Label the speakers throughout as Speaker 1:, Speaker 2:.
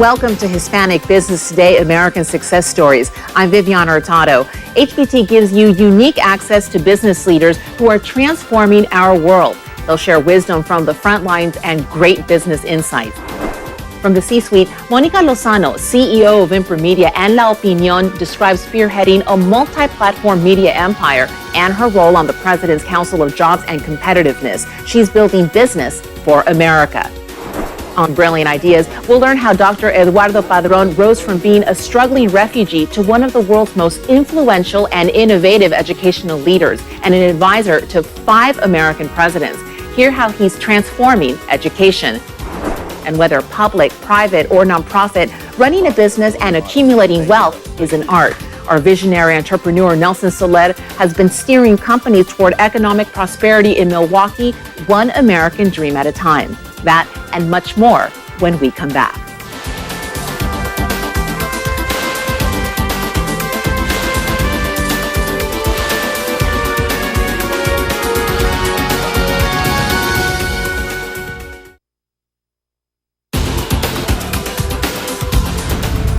Speaker 1: Welcome to Hispanic Business Today, American Success Stories. I'm Viviana Hurtado. HBT gives you unique access to business leaders who are transforming our world. They'll share wisdom from the front lines and great business insights. From the C-suite, Mónica Lozano, CEO of Impromedia and La Opinión, describes spearheading a multi-platform media empire and her role on the President's Council of Jobs and Competitiveness. She's building business for America. On Brilliant Ideas, we'll learn how Dr. Eduardo Padrón rose from being a struggling refugee to one of the world's most influential and innovative educational leaders and an advisor to 5 American presidents. Hear how he's transforming education. And whether public, private, or nonprofit, running a business and accumulating wealth is an art. Our visionary entrepreneur, Nelson Soler, has been steering companies toward economic prosperity in Milwaukee, one American dream at a time. That and much more when we come back.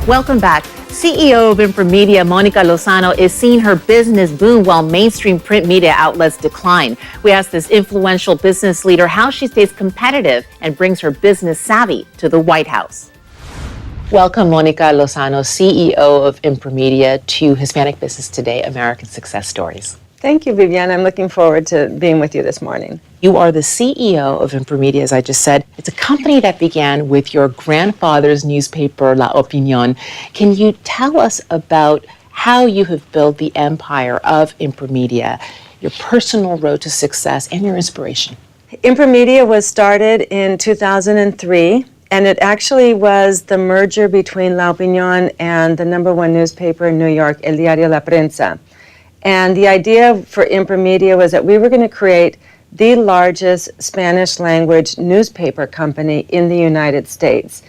Speaker 1: Welcome back. CEO of Impromedia, Mónica Lozano, is seeing her business boom while mainstream print media outlets decline. We asked this influential business leader how she stays competitive and brings her business savvy to the White House. Welcome, Mónica Lozano, CEO of Impromedia, to Hispanic Business Today, American Success Stories.
Speaker 2: Thank you, Viviana. I'm looking forward to being with you this morning.
Speaker 1: You are the CEO of Impromedia, as I just said. It's a company that began with your grandfather's newspaper, La Opinión. Can you tell us about how you have built the empire of Impromedia, your personal road to success, and your inspiration?
Speaker 2: Impromedia was started in 2003, and it actually was the merger between La Opinión and the #1 newspaper in New York, El Diario La Prensa. And the idea for Impromedia was that we were going to create the largest Spanish language newspaper company in the United States.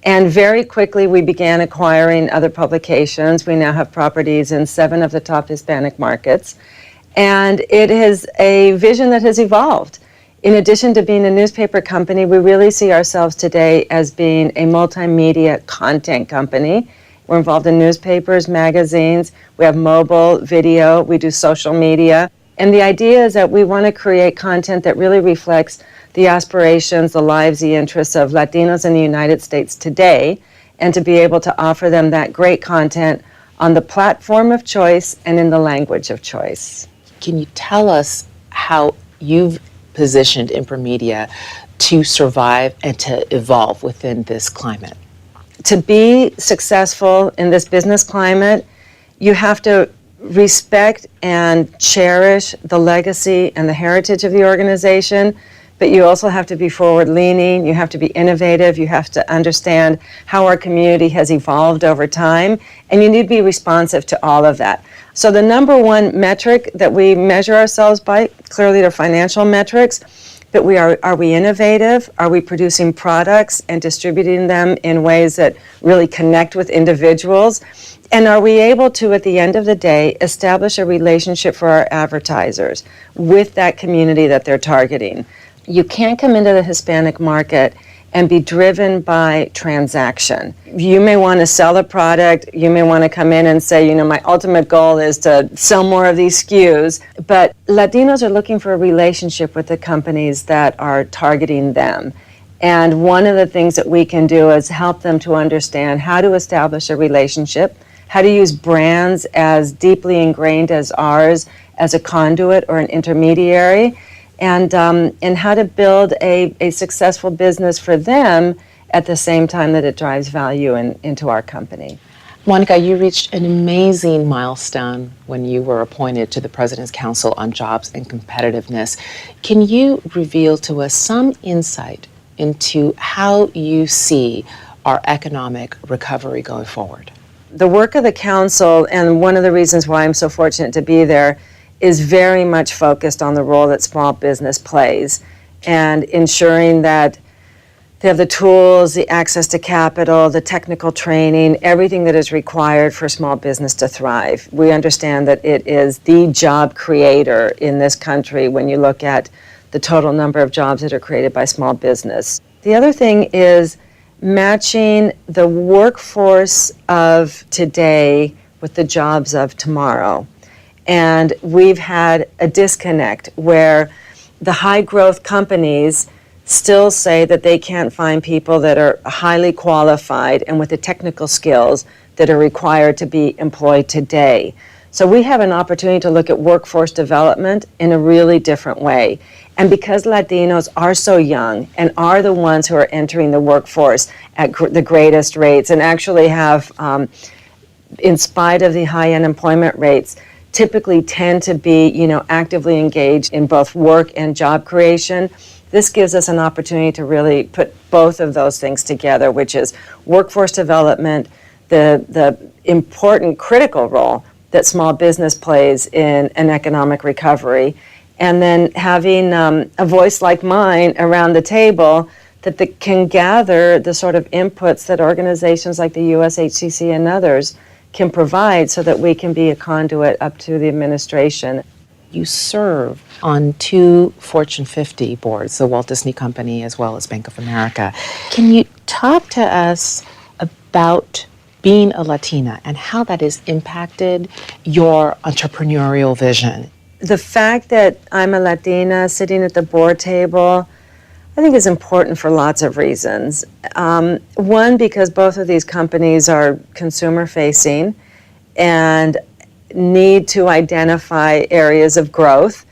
Speaker 2: And very quickly we began acquiring other publications. We now have properties in 7 of the top Hispanic markets. And it is a vision that has evolved. In addition to being a newspaper company, we really see ourselves today as being a multimedia content company. We're involved in newspapers, magazines, we have mobile, video, we do social media. And the idea is that we want to create content that really reflects the aspirations, the lives, the interests of Latinos in the United States today, and to be able to offer them that great content on the platform of choice and in the language of choice.
Speaker 1: Can you tell us how you've positioned Impromedia to survive and to evolve within this climate?
Speaker 2: To be successful in this business climate, you have to respect and cherish the legacy and the heritage of the organization, but you also have to be forward-leaning, you have to be innovative, you have to understand how our community has evolved over time, and you need to be responsive to all of that. So the #1 metric that we measure ourselves by, clearly they're financial metrics, but are we innovative? Are we producing products and distributing them in ways that really connect with individuals? And are we able to, at the end of the day, establish a relationship for our advertisers with that community that they're targeting? You can't come into the Hispanic market and be driven by transaction. You may want to sell a product, you may want to come in and say, my ultimate goal is to sell more of these SKUs, but Latinos are looking for a relationship with the companies that are targeting them. And one of the things that we can do is help them to understand how to establish a relationship, how to use brands as deeply ingrained as ours as a conduit or an intermediary, and how to build a successful business for them at the same time that it drives value into our company.
Speaker 1: Mónica, you reached an amazing milestone when you were appointed to the President's Council on Jobs and Competitiveness. Can you reveal to us some insight into how you see our economic recovery going forward?
Speaker 2: The work of the Council, and one of the reasons why I'm so fortunate to be there, is very much focused on the role that small business plays and ensuring that they have the tools, the access to capital, the technical training, everything that is required for small business to thrive. We understand that it is the job creator in this country when you look at the total number of jobs that are created by small business. The other thing is matching the workforce of today with the jobs of tomorrow. And we've had a disconnect where the high growth companies still say that they can't find people that are highly qualified and with the technical skills that are required to be employed today. So we have an opportunity to look at workforce development in a really different way. And because Latinos are so young and are the ones who are entering the workforce at the greatest rates and actually have, in spite of the high unemployment rates, typically tend to be, actively engaged in both work and job creation, this gives us an opportunity to really put both of those things together, which is workforce development, the important critical role that small business plays in an economic recovery, and then having a voice like mine around the table that can gather the sort of inputs that organizations like the USHCC and others can provide so that we can be a conduit up to the administration.
Speaker 1: You serve on 2 Fortune 50 boards, the Walt Disney Company as well as Bank of America. Can you talk to us about being a Latina and how that has impacted your entrepreneurial vision?
Speaker 2: The fact that I'm a Latina sitting at the board table, I think is important for lots of reasons. One, because both of these companies are consumer facing and need to identify areas of growth.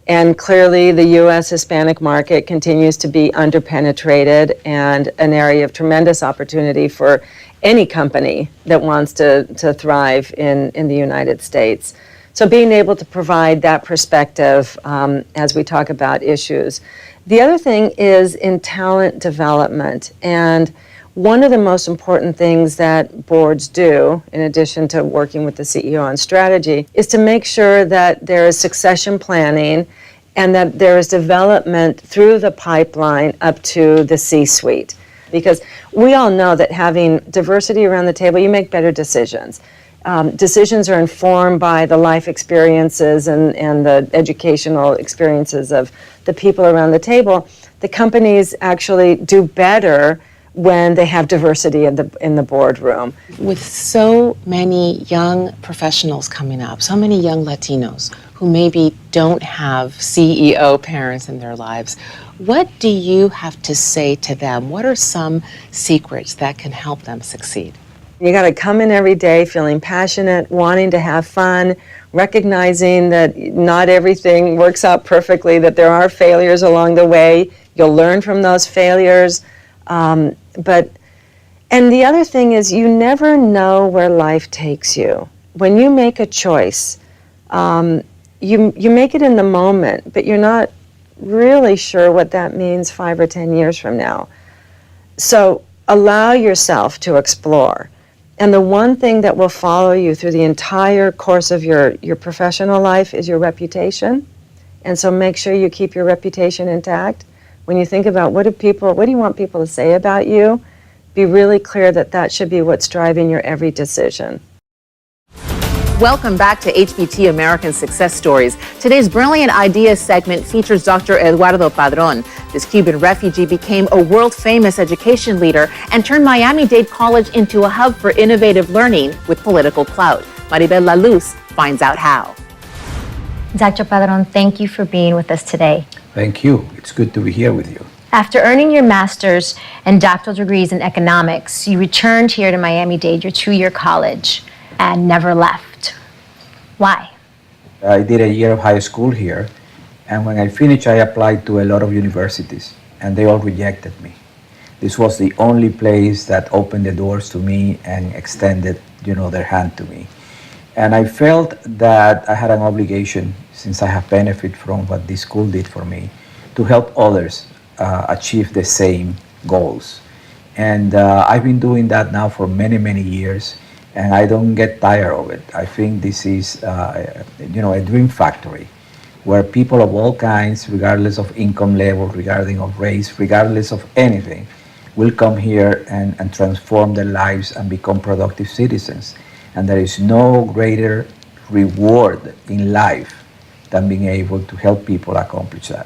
Speaker 2: And clearly the U.S. Hispanic market continues to be underpenetrated and an area of tremendous opportunity for any company that wants to thrive in the United States. So being able to provide that perspective as we talk about issues. The other thing is in talent development. And one of the most important things that boards do, in addition to working with the CEO on strategy, is to make sure that there is succession planning and that there is development through the pipeline up to the C-suite. Because we all know that having diversity around the table, you make better decisions. Decisions are informed by the life experiences and the educational experiences of the people around the table. The companies actually do better when they have diversity in the boardroom.
Speaker 1: With so many young professionals coming up, so many young Latinos who maybe don't have CEO parents in their lives, what do you have to say to them? What are some secrets that can help them succeed?
Speaker 2: You got to come in every day feeling passionate, wanting to have fun, recognizing that not everything works out perfectly, that there are failures along the way. You'll learn from those failures. And the other thing is you never know where life takes you. When you make a choice, you make it in the moment, but you're not really sure what that means 5 or 10 years from now. So allow yourself to explore. And the one thing that will follow you through the entire course of your professional life is your reputation. And so make sure you keep your reputation intact. When you think about what do you want people to say about you, be really clear that that should be what's driving your every decision.
Speaker 1: Welcome back to HBT American Success Stories. Today's Brilliant Ideas segment features Dr. Eduardo Padron. This Cuban refugee became a world-famous education leader and turned Miami-Dade College into a hub for innovative learning with political clout. Maribel La Luz finds out how.
Speaker 3: Dr. Padron, thank you for being with us today.
Speaker 4: Thank you. It's good to be here with you.
Speaker 3: After earning your master's and doctoral degrees in economics, you returned here to Miami-Dade, your 2-year college, and never left. Why?
Speaker 4: I did a year of high school here, and when I finished, I applied to a lot of universities, and they all rejected me. This was the only place that opened the doors to me and extended, their hand to me. And I felt that I had an obligation, since I have benefited from what this school did for me, to help others achieve the same goals. And I've been doing that now for many, many years, and I don't get tired of it. I think this is, a dream factory where people of all kinds, regardless of income level, regardless of race, regardless of anything, will come here and transform their lives and become productive citizens. And there is no greater reward in life than being able to help people accomplish that.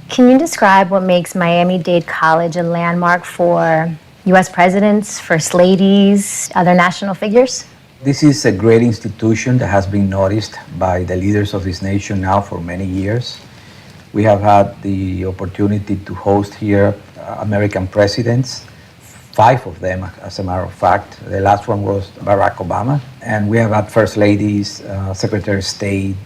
Speaker 3: Can you describe what makes Miami-Dade College a landmark for U.S. presidents, first ladies, other national figures?
Speaker 4: This is a great institution that has been noticed by the leaders of this nation now for many years. We have had the opportunity to host here American presidents, 5 of them, as a matter of fact. The last one was Barack Obama. And we have had first ladies, Secretary of State,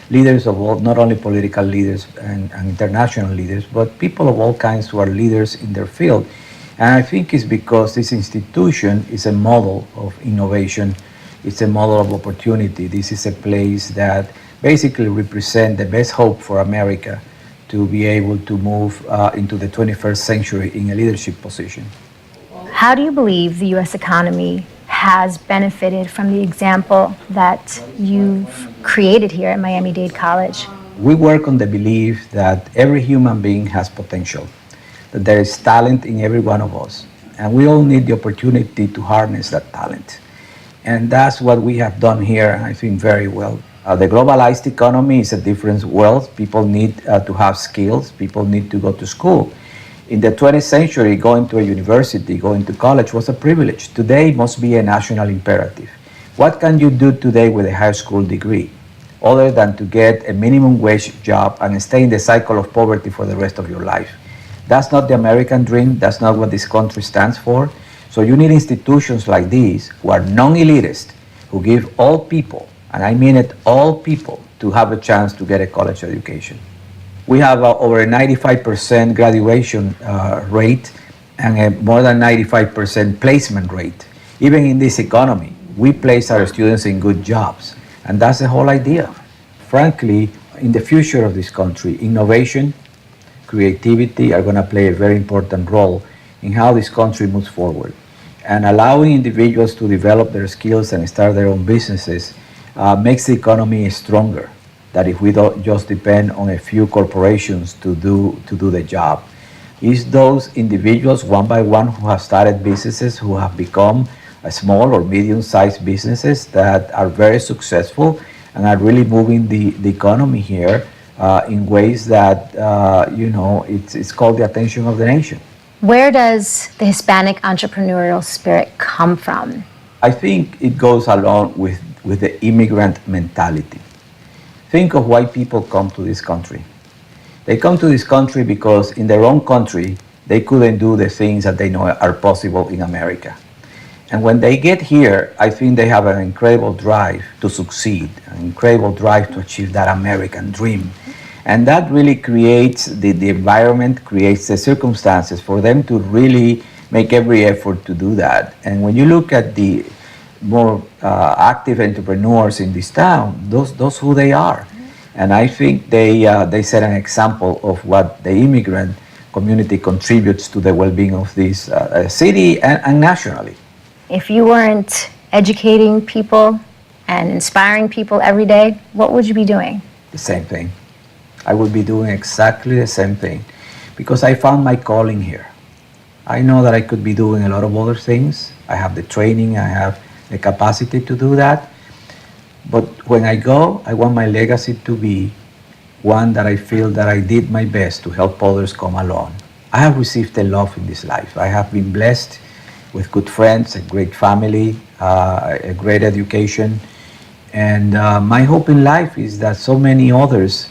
Speaker 4: leaders of all, not only political leaders and international leaders, but people of all kinds who are leaders in their field. And I think it's because this institution is a model of innovation. It's a model of opportunity. This is a place that basically represents the best hope for America to be able to move into the 21st century in a leadership position.
Speaker 3: How do you believe the U.S. economy has benefited from the example that you've created here at Miami-Dade College?
Speaker 4: We work on the belief that every human being has potential, that there is talent in every one of us, and we all need the opportunity to harness that talent. And that's what we have done here, I think, very well. The globalized economy is a different world. People need to have skills. People need to go to school. In the 20th century, going to a university, going to college was a privilege. Today, it must be a national imperative. What can you do today with a high school degree, other than to get a minimum wage job and stay in the cycle of poverty for the rest of your life? That's not the American dream. That's not what this country stands for. So you need institutions like these who are non-elitist, who give all people, and I mean it, all people, to have a chance to get a college education. We have over a 95% graduation rate and a more than 95% placement rate. Even in this economy, we place our students in good jobs, and that's the whole idea. Frankly, in the future of this country, innovation, creativity are going to play a very important role in how this country moves forward. And allowing individuals to develop their skills and start their own businesses makes the economy stronger, that if we don't just depend on a few corporations to do the job. It's those individuals, one by one, who have started businesses, who have become small or medium-sized businesses that are very successful and are really moving the economy here in ways that, it's called the attention of the nation.
Speaker 3: Where does the Hispanic entrepreneurial spirit come from?
Speaker 4: I think it goes along with the immigrant mentality. Think of why people come to this country. They come to this country because in their own country, they couldn't do the things that they know are possible in America. And when they get here, I think they have an incredible drive to succeed, an incredible drive to achieve that American dream. And that really creates the environment, creates the circumstances for them to really make every effort to do that. And when you look at the more active entrepreneurs in this town, those who they are. And I think they set an example of what the immigrant community contributes to the well-being of this city and nationally.
Speaker 3: If you weren't educating people and inspiring people every day, what would you be doing?
Speaker 4: The same thing. I would be doing exactly the same thing because I found my calling here. I know that I could be doing a lot of other things. I have the training, I have the capacity to do that. But when I go, I want my legacy to be one that I feel that I did my best to help others come along. I have received a lot in this life. I have been blessed with good friends, a great family, a great education. And my hope in life is that so many others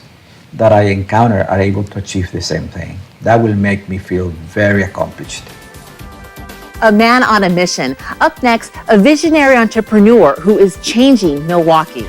Speaker 4: that I encounter are able to achieve the same thing. That will make me feel very accomplished.
Speaker 1: A man on a mission. Up next, a visionary entrepreneur who is changing Milwaukee.